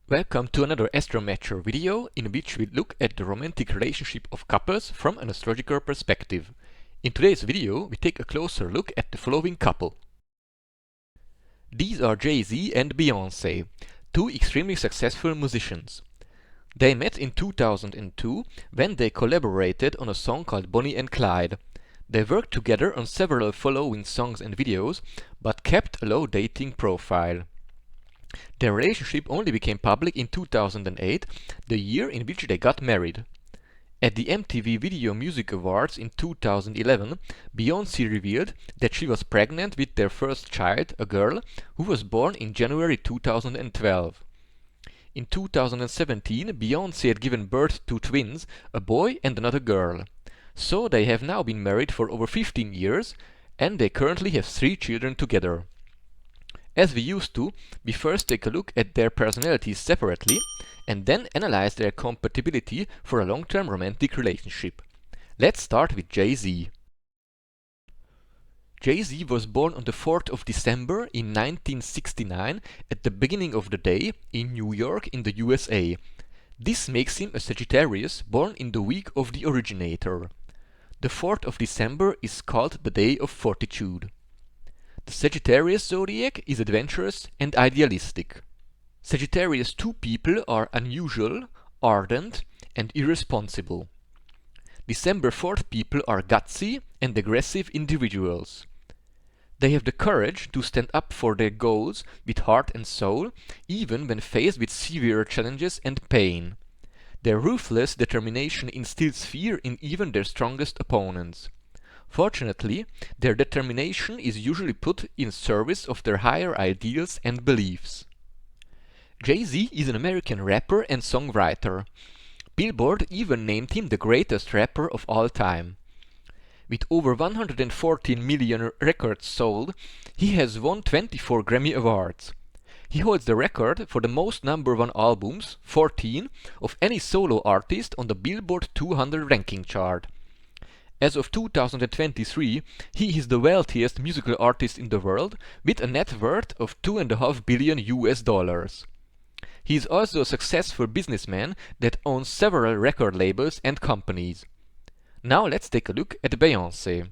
Welcome to another Astromatcher video in which we look at the romantic relationship of couples from an astrological perspective. In today's video we take a closer look at the following couple. These are Jay-Z and Beyoncé, two extremely successful musicians. They met in 2002 when they collaborated on a song called Bonnie and Clyde. They worked together on several following songs and videos, but kept a low dating profile. Their relationship only became public in 2008, the year in which they got married. At the MTV Video Music Awards in 2011, Beyoncé revealed that she was pregnant with their first child, a girl, who was born in January 2012. In 2017, Beyoncé had given birth to twins, a boy and another girl. So they have now been married for over 15 years, and they currently have 3 children together. As we used to, we first take a look at their personalities separately and then analyze their compatibility for a long-term romantic relationship. Let's start with Jay-Z. Jay-Z was born on the 4th of December in 1969 at the beginning of the day in New York in the USA. This makes him a Sagittarius born in the week of the originator. The 4th of December is called the Day of Fortitude. The Sagittarius zodiac is adventurous and idealistic. Sagittarius 2 people are unusual, ardent, and irresponsible. December 4th people are gutsy and aggressive individuals. They have the courage to stand up for their goals with heart and soul, even when faced with severe challenges and pain. Their ruthless determination instills fear in even their strongest opponents. Fortunately, their determination is usually put in service of their higher ideals and beliefs. Jay-Z is an American rapper and songwriter. Billboard even named him the greatest rapper of all time. With over 114 million records sold, he has won 24 Grammy Awards. He holds the record for the most #1 albums, 14, of any solo artist on the Billboard 200 ranking chart. As of 2023, he is the wealthiest musical artist in the world with a net worth of $2.5 billion. He is also a successful businessman that owns several record labels and companies. Now let's take a look at Beyoncé.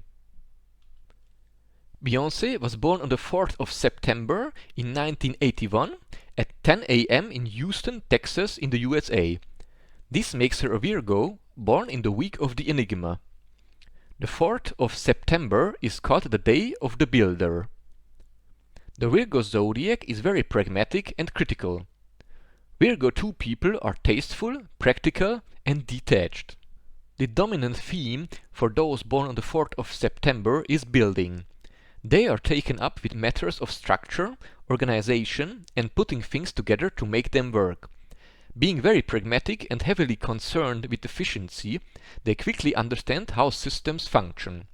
Beyoncé was born on the 4th of September in 1981 at 10 a.m. in Houston, Texas in the USA. This makes her a Virgo, born in the week of the Enigma. The 4th of September is called the Day of the Builder. The Virgo zodiac is very pragmatic and critical. Virgo 2 people are tasteful, practical, and detached. The dominant theme for those born on the 4th of September is building. They are taken up with matters of structure, organization, and putting things together to make them work. Being very pragmatic and heavily concerned with efficiency, they quickly understand how systems function.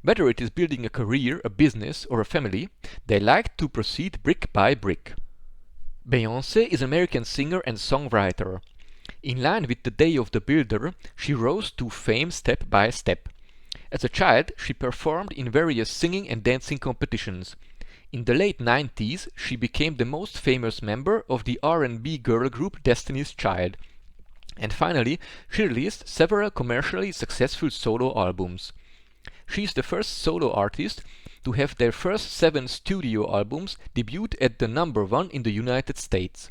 Whether it is building a career, a business, or a family, they like to proceed brick by brick. Beyoncé is an American singer and songwriter. In line with the Day of the Builder, she rose to fame step by step. As a child, she performed in various singing and dancing competitions. In the late 90s, she became the most famous member of the R&B girl group Destiny's Child. And finally, she released several commercially successful solo albums. She is the first solo artist to have their first 7 studio albums debut at the #1 in the United States.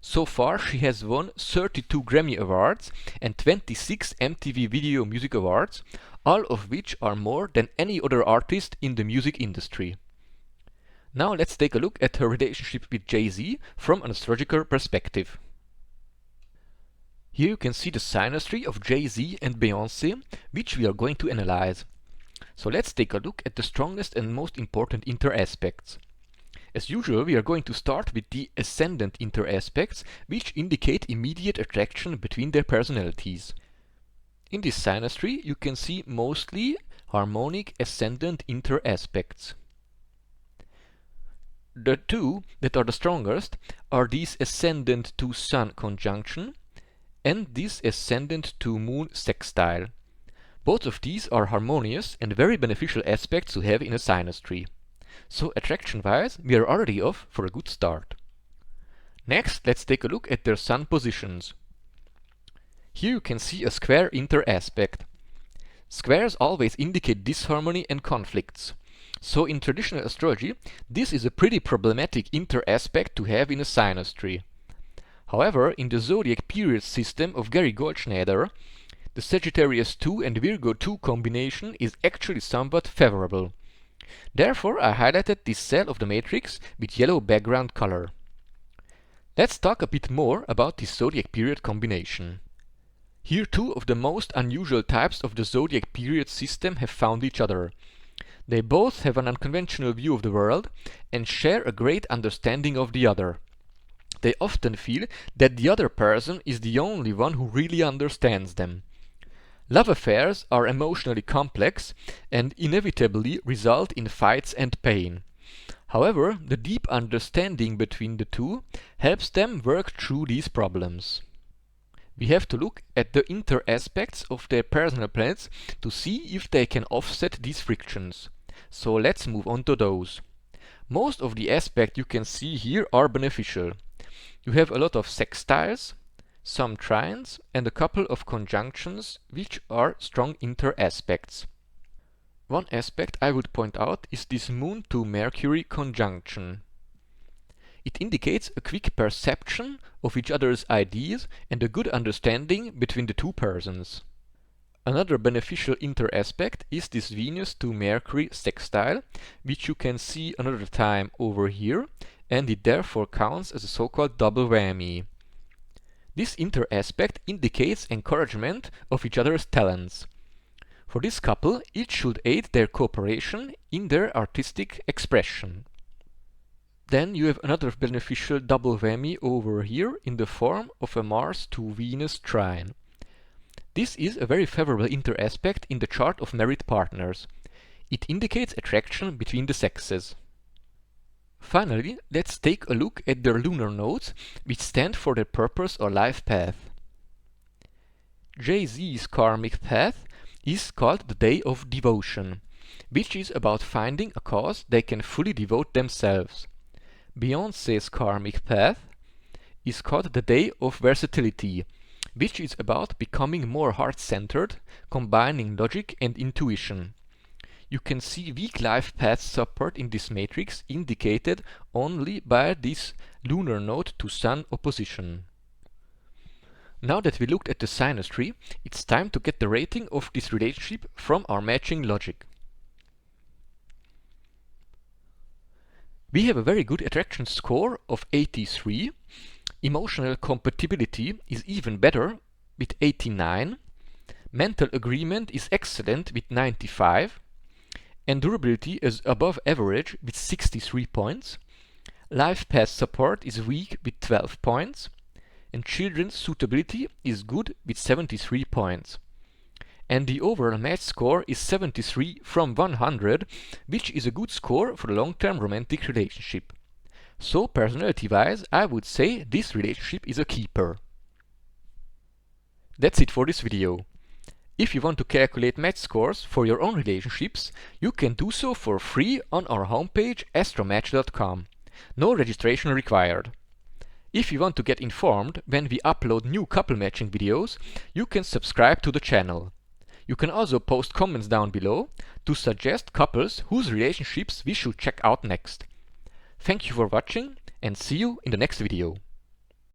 So far, she has won 32 Grammy Awards and 26 MTV Video Music Awards, all of which are more than any other artist in the music industry. Now let's take a look at her relationship with Jay-Z from an astrological perspective. Here you can see the synastry of Jay-Z and Beyoncé, which we are going to analyze. So let's take a look at the strongest and most important interaspects. As usual, we are going to start with the ascendant interaspects, which indicate immediate attraction between their personalities. In this synastry, you can see mostly harmonic ascendant interaspects. The two that are the strongest are these ascendant to Sun conjunction and this ascendant to Moon sextile. Both of these are harmonious and very beneficial aspects to have in a synastry. So attraction-wise, we are already off for a good start. Next, let's take a look at their sun positions. Here you can see a square interaspect. Squares always indicate disharmony and conflicts. So in traditional astrology, this is a pretty problematic interaspect to have in a synastry. However, in the zodiac period system of Gary Goldschneider, the Sagittarius II and Virgo II combination is actually somewhat favorable. Therefore, I highlighted this cell of the matrix with yellow background color. Let's talk a bit more about this zodiac period combination. Here two of the most unusual types of the zodiac period system have found each other. They both have an unconventional view of the world and share a great understanding of the other. They often feel that the other person is the only one who really understands them. Love affairs are emotionally complex and inevitably result in fights and pain. However, the deep understanding between the two helps them work through these problems. We have to look at the interaspects of their personal planets to see if they can offset these frictions. So let's move on to those. Most of the aspects you can see here are beneficial. You have a lot of sextiles, some trines, and a couple of conjunctions which are strong interaspects. One aspect I would point out is this Moon to Mercury conjunction. It indicates a quick perception of each other's ideas and a good understanding between the two persons. Another beneficial interaspect is this Venus to Mercury sextile, which you can see another time over here, and it therefore counts as a so-called double whammy. This interaspect indicates encouragement of each other's talents. For this couple, it should aid their cooperation in their artistic expression. Then you have another beneficial double whammy over here in the form of a Mars to Venus trine. This is a very favorable interaspect in the chart of married partners. It indicates attraction between the sexes. Finally, let's take a look at their lunar nodes, which stand for their purpose or life path. Jay-Z's karmic path is called the Day of Devotion, which is about finding a cause they can fully devote themselves. Beyoncé's karmic path is called the Day of Versatility, which is about becoming more heart-centered, combining logic and intuition. You can see weak life path support in this matrix indicated only by this lunar node to Sun opposition. Now that we looked at the synastry, it's time to get the rating of this relationship from our matching logic. We have a very good attraction score of 83, emotional compatibility is even better with 89, mental agreement is excellent with 95, and durability is above average with 63 points, life path support is weak with 12 points, and children's suitability is good with 73 points. And the overall match score is 73 from 100, which is a good score for a long-term romantic relationship. So personality-wise, I would say this relationship is a keeper. That's it for this video. If you want to calculate match scores for your own relationships, you can do so for free on our homepage astromatch.com. No registration required. If you want to get informed when we upload new couple matching videos, you can subscribe to the channel. You can also post comments down below to suggest couples whose relationships we should check out next. Thank you for watching and see you in the next video.